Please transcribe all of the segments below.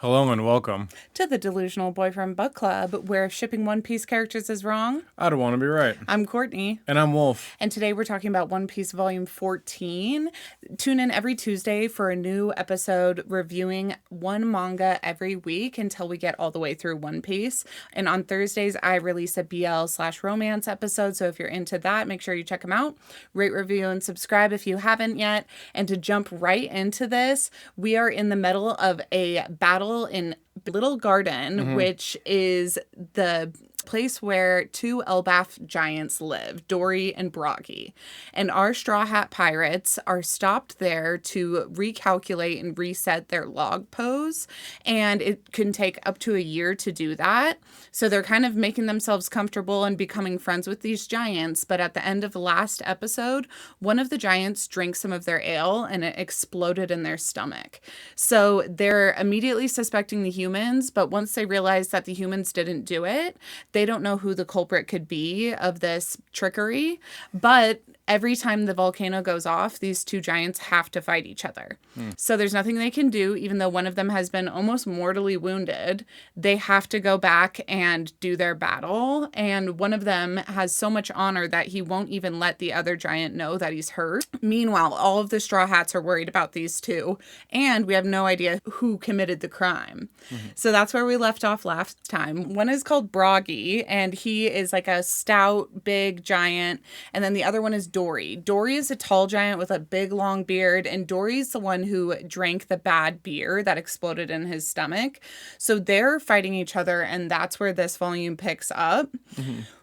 Hello and welcome. To the Delusional Boyfriend Book Club, where if shipping One Piece characters is wrong, I don't want to be right. I'm Courtney. And I'm Wolf. And today we're talking about One Piece Volume 14. Tune in every Tuesday for a new episode reviewing one manga every week until we get all the way through One Piece. And on Thursdays, I release a BL/romance episode. So if you're into that, make sure you check them out. Rate, review, and subscribe if you haven't yet. And to jump right into this, we are in the middle of a battle in Little Garden, which is the place where two Elbaf giants live, Dory and Broggy. And our Straw Hat Pirates are stopped there to recalculate and reset their log pose. And it can take up to a year to do that. So they're kind of making themselves comfortable and becoming friends with these giants. But at the end of the last episode, one of the giants drank some of their ale and it exploded in their stomach. So they're immediately suspecting the humans, but once they realize that the humans didn't do it, they don't know who the culprit could be of this trickery, but every time the volcano goes off, these two giants have to fight each other. So there's nothing they can do, even though one of them has been almost mortally wounded. They have to go back and do their battle, and one of them has so much honor that he won't even let the other giant know that he's hurt. Meanwhile, all of the Straw Hats are worried about these two, and we have no idea who committed the crime. So that's where we left off last time. One is called Broggy, and he is like a stout, big giant, and then the other one is Dory. Dory is a tall giant with a big, long beard, and Dory's the one who drank the bad beer that exploded in his stomach. So they're fighting each other, and that's where this volume picks up.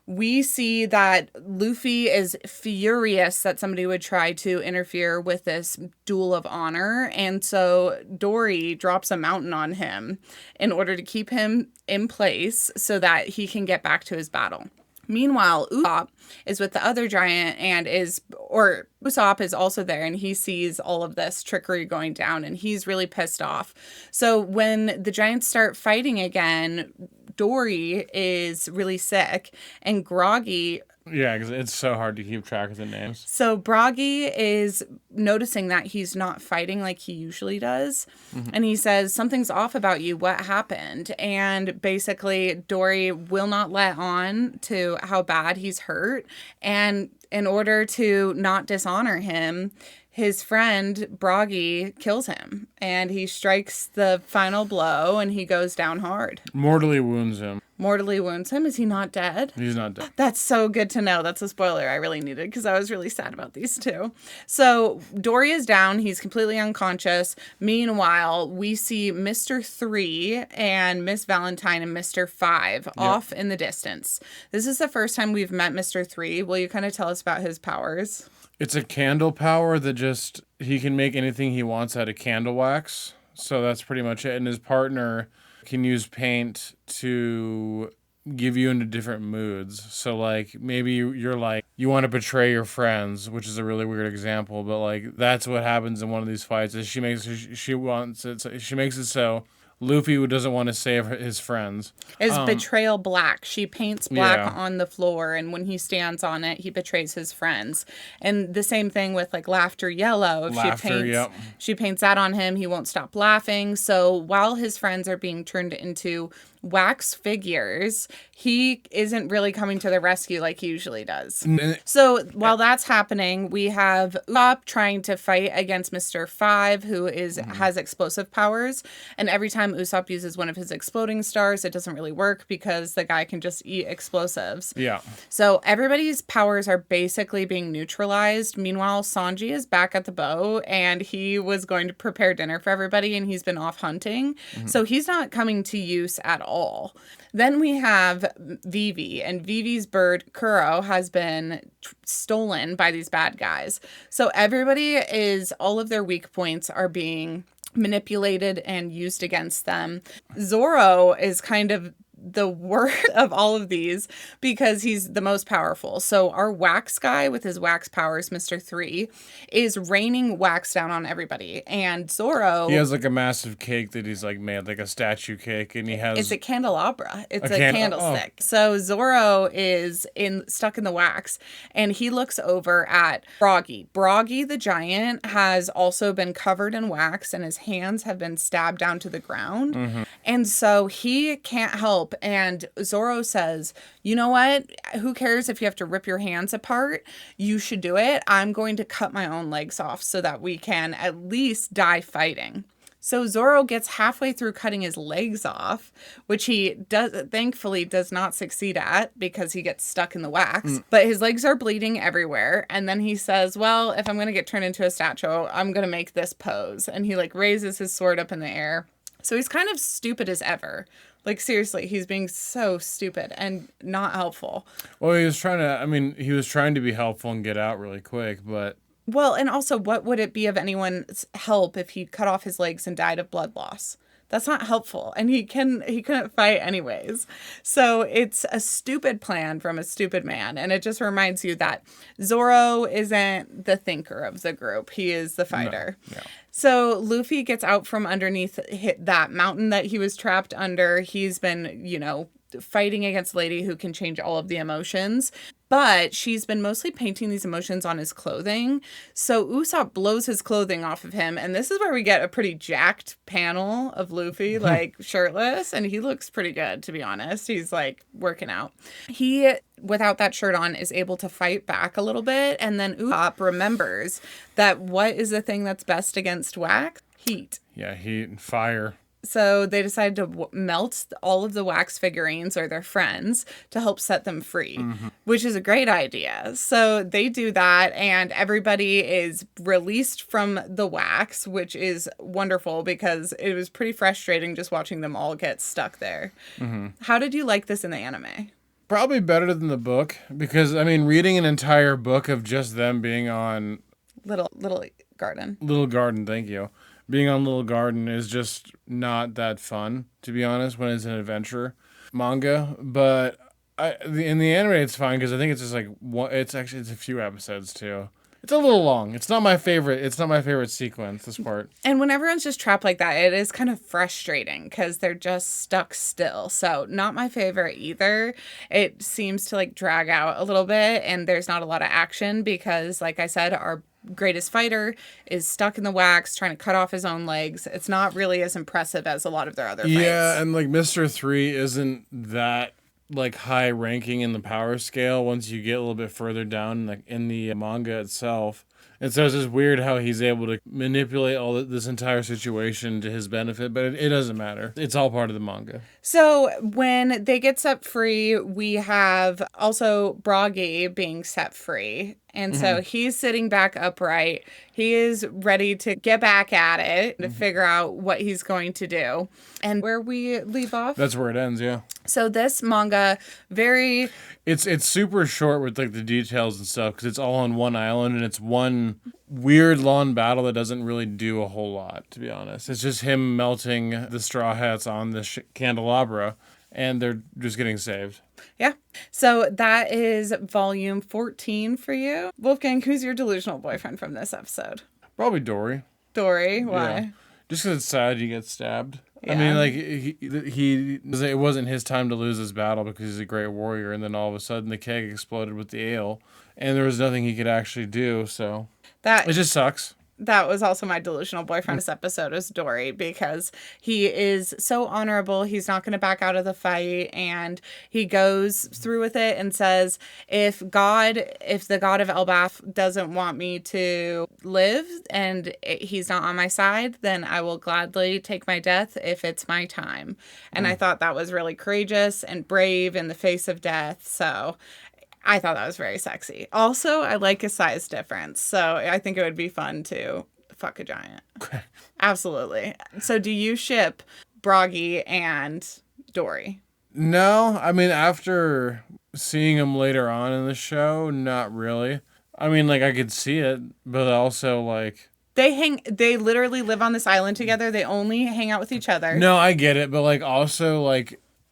We see that Luffy is furious that somebody would try to interfere with this duel of honor. And so Dory drops a mountain on him in order to keep him in place so that he can get back to his battle. Meanwhile, Usopp is with the other giant Usopp is also there, and he sees all of this trickery going down, and he's really pissed off. So when the giants start fighting again, Dory is really sick, and groggy. Yeah, because it's so hard to keep track of the names. So Broggy is noticing that he's not fighting like he usually does. And he says, something's off about you. What happened? And basically, Dory will not let on to how bad he's hurt. And in order to not dishonor him, his friend Broggy kills him, and he strikes the final blow, and he goes down hard. Mortally wounds him. Mortally wounds him? Is he not dead? He's not dead. That's so good to know. That's a spoiler I really needed because I was really sad about these two. So Dory is down. He's completely unconscious. Meanwhile, we see Mr. 3 and Miss Valentine and Mr. 5 off in the distance. This is the first time we've met Mr. 3. Will you kind of tell us about his powers? It's a candle power that he can make anything he wants out of candle wax. So that's pretty much it. And his partner can use paint to give you into different moods. So like maybe you're like, you want to betray your friends, which is a really weird example, but like that's what happens in one of these fights is she makes it so Luffy doesn't want to save his friends. Is betrayal black. She paints black on the floor, and when he stands on it, he betrays his friends. And the same thing with like laughter yellow. If she paints that on him, he won't stop laughing. So while his friends are being turned into wax figures, he isn't really coming to the rescue like he usually does. So while that's happening, we have Usopp trying to fight against Mr. 5, who has explosive powers. And every time Usopp uses one of his exploding stars, it doesn't really work because the guy can just eat explosives. Yeah. So everybody's powers are basically being neutralized. Meanwhile, Sanji is back at the boat, and he was going to prepare dinner for everybody, and he's been off hunting. So he's not coming to use at all. Then we have Vivi, and Vivi's bird, Kuro, has been stolen by these bad guys. So all of their weak points are being manipulated and used against them. Zoro is kind of the worst of all of these because he's the most powerful. So our wax guy with his wax powers, Mr. 3, is raining wax down on everybody. And Zoro... He has like a massive cake that he's like made, like a statue cake, and he has... It's a candelabra. It's a candlestick. Oh. So Zoro is stuck in the wax, and he looks over at Broggy. Broggy the giant has also been covered in wax, and his hands have been stabbed down to the ground. Mm-hmm. And so he can't help. And Zoro says, you know what? Who cares if you have to rip your hands apart? You should do it. I'm going to cut my own legs off so that we can at least die fighting. So Zoro gets halfway through cutting his legs off, which he thankfully does not succeed at because he gets stuck in the wax. But his legs are bleeding everywhere. And then he says, well, if I'm going to get turned into a statue, I'm going to make this pose. And he like raises his sword up in the air. So he's kind of stupid as ever. Like, seriously, he's being so stupid and not helpful. Well, he was trying to be helpful and get out really quick, but... Well, and also, what would it be of anyone's help if he cut off his legs and died of blood loss? That's not helpful. And he couldn't fight anyways. So it's a stupid plan from a stupid man. And it just reminds you that Zoro isn't the thinker of the group. He is the fighter. No. So Luffy gets out from underneath that mountain that he was trapped under. He's been, fighting against Lady who can change all of the emotions. But she's been mostly painting these emotions on his clothing. So Usopp blows his clothing off of him. And this is where we get a pretty jacked panel of Luffy, like shirtless. And he looks pretty good, to be honest. He's like working out. He, without that shirt on, is able to fight back a little bit. And then Usopp remembers that what is the thing that's best against wax? Heat. Yeah, heat and fire. So they decide to melt all of the wax figurines or their friends to help set them free, which is a great idea. So they do that, and everybody is released from the wax, which is wonderful because it was pretty frustrating just watching them all get stuck there. Mm-hmm. How did you like this in the anime? Probably better than the book because, reading an entire book of just them being on... Little Garden. Little Garden, thank you. Being on Little Garden is just not that fun, to be honest, when it's an adventure manga. But in the anime, it's fine because I think it's just like it's a few episodes too. It's a little long. It's not my favorite. It's not my favorite sequence. This part. And when everyone's just trapped like that, it is kind of frustrating because they're just stuck still. So not my favorite either. It seems to like drag out a little bit, and there's not a lot of action because, like I said, our greatest fighter is stuck in the wax trying to cut off his own legs. It's not really as impressive as a lot of their other fights. Yeah, and like Mr. 3 isn't that like high ranking in the power scale once you get a little bit further down in the manga itself. And so it's just weird how he's able to manipulate this entire situation to his benefit, but it doesn't matter. It's all part of the manga. So when they get set free, we have also Broggy being set free. And so he's sitting back upright. He is ready to get back at it to figure out what he's going to do. And where we leave off? That's where it ends, yeah. So this manga, It's super short with like the details and stuff because it's all on one island and it's one weird long battle that doesn't really do a whole lot, to be honest. It's just him melting the Straw Hats on the candelabra and they're just getting saved. Yeah. So that is volume 14 for you. Wolfgang, who's your delusional boyfriend from this episode? Probably Dory. Dory? Why? Yeah. Just because it's sad he gets stabbed. Yeah. It wasn't his time to lose his battle because he's a great warrior, and then all of a sudden the keg exploded with the ale, and there was nothing he could actually do, so it just sucks. That was also my delusional boyfriend this episode is Dory because he is so honorable. He's not going to back out of the fight, and he goes through with it and says, if the god of Elbaf doesn't want me to live and he's not on my side, then I will gladly take my death if it's my time. And I thought that was really courageous and brave in the face of death. So I thought that was very sexy. Also, I like a size difference, so I think it would be fun to fuck a giant. Absolutely. So do you ship Broggy and Dory? No, after seeing him later on in the show, not really. I could see it, but also they literally live on this island together. They only hang out with each other. No, I get it, but also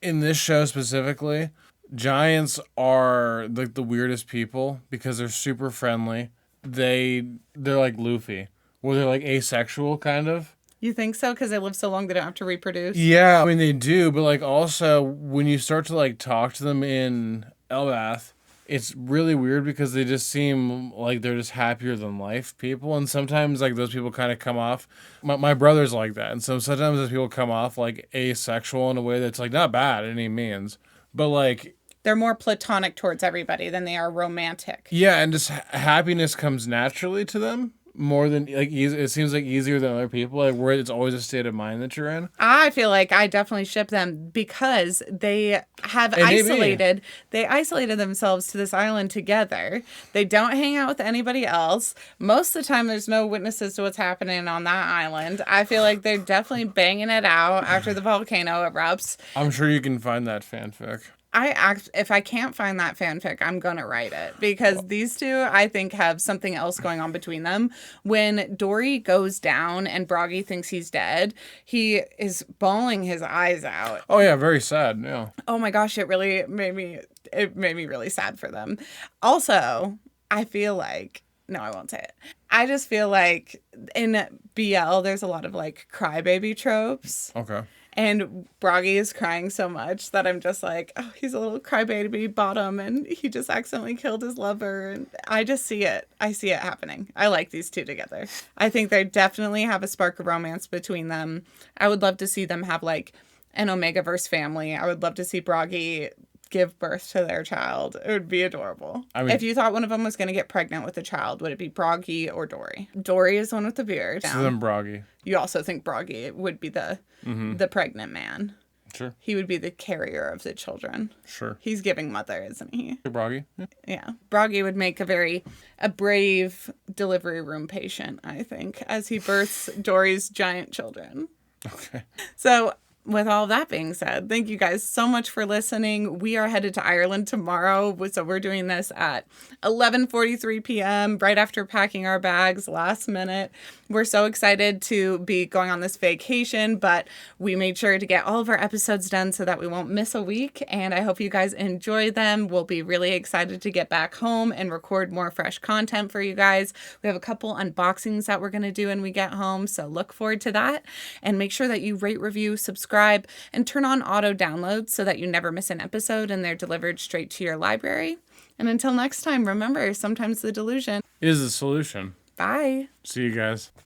in this show specifically, giants are like the weirdest people because they're super friendly. They're like Luffy, where they're like asexual kind of. You think so? Because they live so long they don't have to reproduce? Yeah, I mean they do, but like also when you start to like talk to them in Elbath, it's really weird because they just seem like they're just happier than life people, and sometimes like those people kind of come off. My brother's like that, and so sometimes those people come off like asexual in a way that's like not bad in any means, but like They're more platonic towards everybody than they are romantic. yeah, and just happiness comes naturally to them more than like it seems like easier than other people, like where it's always a state of mind that you're in. I feel like I definitely ship them because they have they isolated themselves to this island together. They don't hang out with anybody else. Most of the time there's no witnesses to what's happening on that island. I feel like they're definitely banging it out after the volcano erupts. I'm sure you can find that fanfic. If I can't find that fanfic, I'm gonna write it because these two, I think, have something else going on between them. When Dory goes down and Broggy thinks he's dead, he is bawling his eyes out. Oh yeah, very sad. Yeah. Oh my gosh, it made me really sad for them. Also, I feel like no, I won't say it. I just feel like in BL, there's a lot of like crybaby tropes. Okay. And Broggy is crying so much that I'm just like, oh, he's a little crybaby bottom and he just accidentally killed his lover. And I just see it. I see it happening. I like these two together. I think they definitely have a spark of romance between them. I would love to see them have like an Omegaverse family. I would love to see Broggy give birth to their child. It would be adorable. I mean, if you thought one of them was going to get pregnant with a child, would it be Broggy or Dory? Dory is the one with the beard. So then Broggy. You also think Broggy would be the pregnant man. Sure. He would be the carrier of the children. Sure. He's giving mother, isn't he? Broggy. Yeah. Broggy would make a brave delivery room patient, I think, as he births Dory's giant children. Okay. So with all that being said, thank you guys so much for listening. We are headed to Ireland tomorrow, so we're doing this at 11:43 p.m., right after packing our bags last minute. We're so excited to be going on this vacation, but we made sure to get all of our episodes done so that we won't miss a week, and I hope you guys enjoy them. We'll be really excited to get back home and record more fresh content for you guys. We have a couple unboxings that we're going to do when we get home, so look forward to that, and make sure that you rate, review, subscribe, and turn on auto downloads so that you never miss an episode and they're delivered straight to your library. And until next time, remember, sometimes the delusion is the solution. Bye. See you guys.